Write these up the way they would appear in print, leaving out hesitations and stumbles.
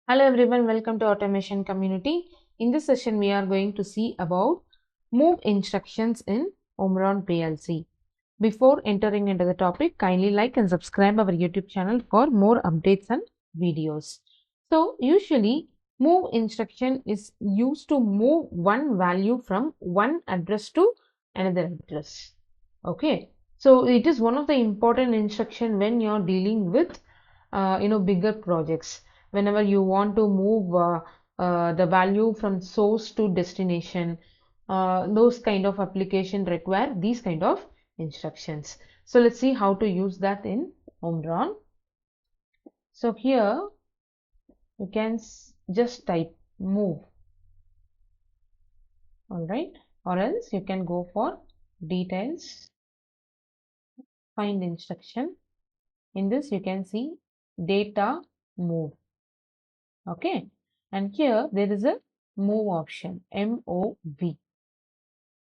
Hello everyone, welcome to Automation Community. In this session, we are going to see about move instructions in Omron PLC. Before entering into the topic, kindly like and subscribe our YouTube channel for more updates and videos. So, usually move instruction is used to move one value from one address to another address. Okay, so it is one of the important instruction when you are dealing with bigger projects. Whenever you want to move the value from source to destination, those kind of application require these kind of instructions. So let's see how to use that in Omron. So here you can just type move, all right, or else you can go for details, find instruction. In this you can see data move. Okay, and here there is a move option, MOV,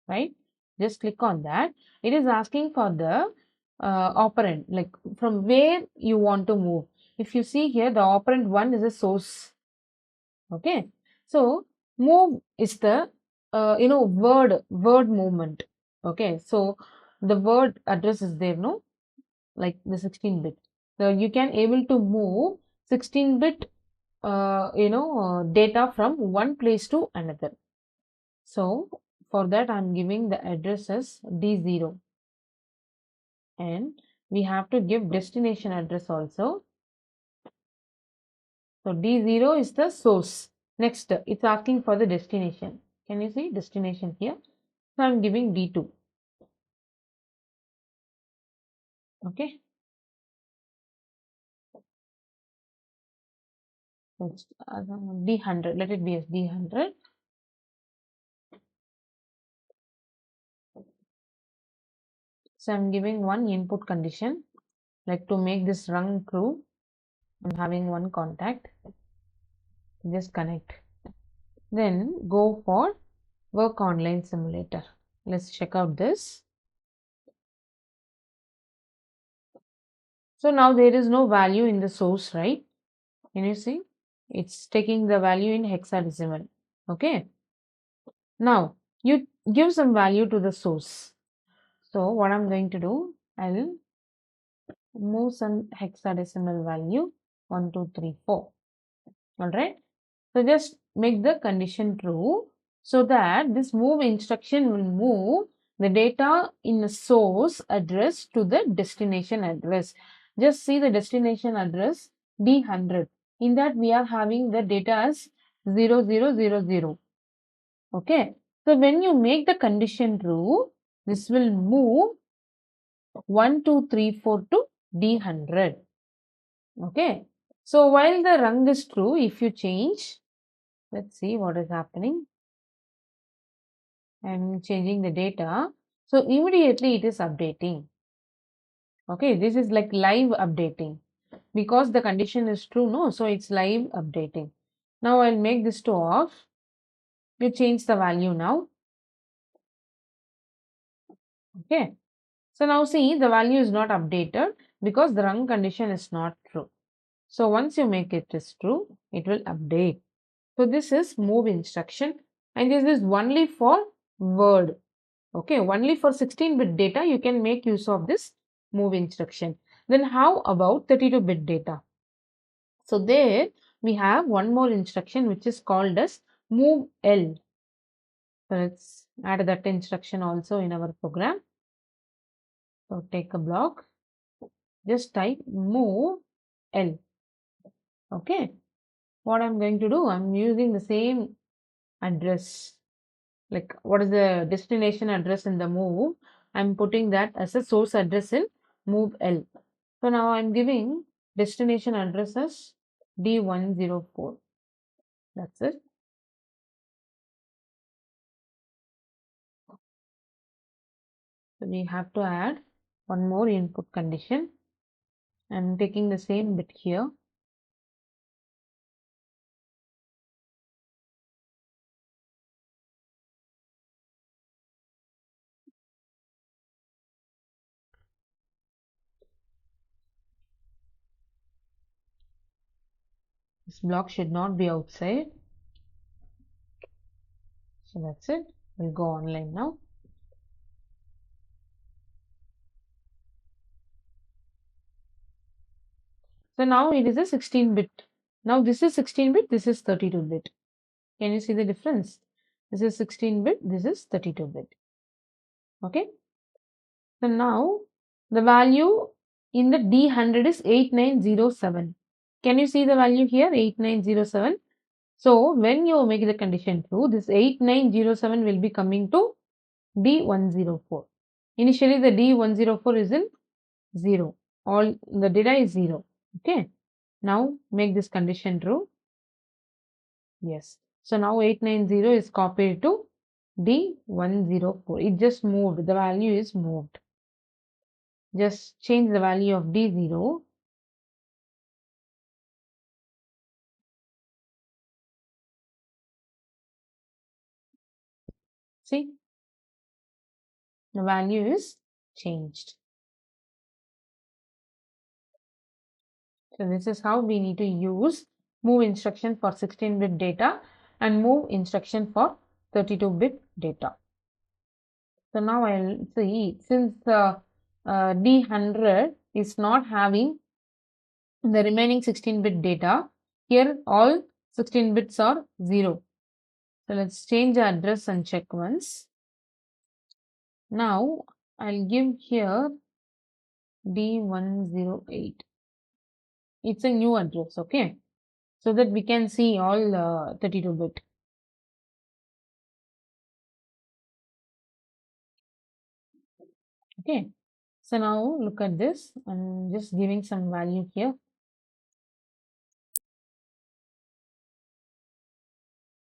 right? Just click on that. It is asking for the operand, like from where you want to move. If you see here, the operand 1 is a source. Okay, so move is the word movement. Okay, so the word address is there, no, like the 16-bit. So you can able to move 16-bit data from one place to another. So for that I'm giving the address as D0, and we have to give destination address also. So D0 is the source. Next, it's asking for the destination. Can you see destination here? So I'm giving D2. Okay. Next, D100. Let it be as D100. So I'm giving one input condition, like to make this run true. I'm having one contact. Just connect. Then go for work online simulator. Let's check out this. So now there is no value in the source, right? Can you see? It's taking the value in hexadecimal. Okay. Now you give some value to the source. So what I'm going to do, I'll move some hexadecimal value 1, 2, 3, 4. All right. So just make the condition true so that this move instruction will move the data in a source address to the destination address. Just see the destination address D100. In that we are having the data as 0000. Okay. So when you make the condition true, this will move 1, 2, 3, 4 to D100. Okay. So while the rung is true, if you change, let's see what is happening. I'm changing the data. So immediately it is updating. Okay, this is like live updating because the condition is true, no? So it's live updating. Now I'll make this to off. You change the value now. Okay. So now see the value is not updated because the run condition is not true. So once you make it is true, it will update. So this is move instruction, and this is only for word. Okay, only for 16-bit data you can make use of this move instruction. Then how about 32-bit data? So there we have one more instruction which is called as MOVL. So let's add that instruction also in our program. So take a block, just type MOVL. Okay, what I'm going to do, I'm using the same address, like what is the destination address in the move, I'm putting that as a source address in MOVL. So now I'm giving destination address as D104. That's it. So we have to add one more input condition. I'm taking the same bit here. This block should not be outside. So that's it. We'll go online now. So now it is a 16-bit. Now this is 16-bit, this is 32-bit. Can you see the difference? This is 16-bit, this is 32-bit. Okay. So now the value in the D100 is 8907. Can you see the value here? 8907. So when you make the condition true, this 8907 will be coming to D104. Initially the D104 is in 0. All the data is 0. Okay. Now make this condition true. Yes. So now 890 is copied to D104. It just moved. The value is moved. Just change the value of D0. See, the value is changed. So this is how we need to use move instruction for 16-bit data and move instruction for 32-bit data. So now I'll see, since D100 is not having the remaining 16-bit data, here all 16 bits are 0. So let's change the address and check once. Now I'll give here D108. It's a new address, okay? So that we can see all 32-bit. Okay. So now look at this. I'm just giving some value here.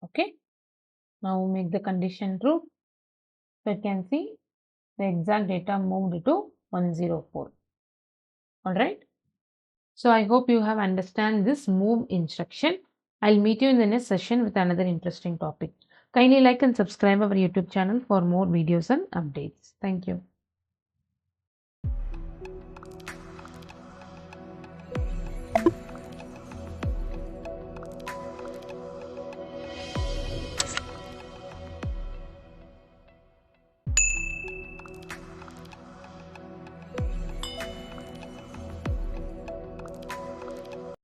Okay. Now make the condition true. So you can see the exact data moved to 104. Alright. So I hope you have understand this move instruction. I'll meet you in the next session with another interesting topic. Kindly like and subscribe our YouTube channel for more videos and updates. Thank you.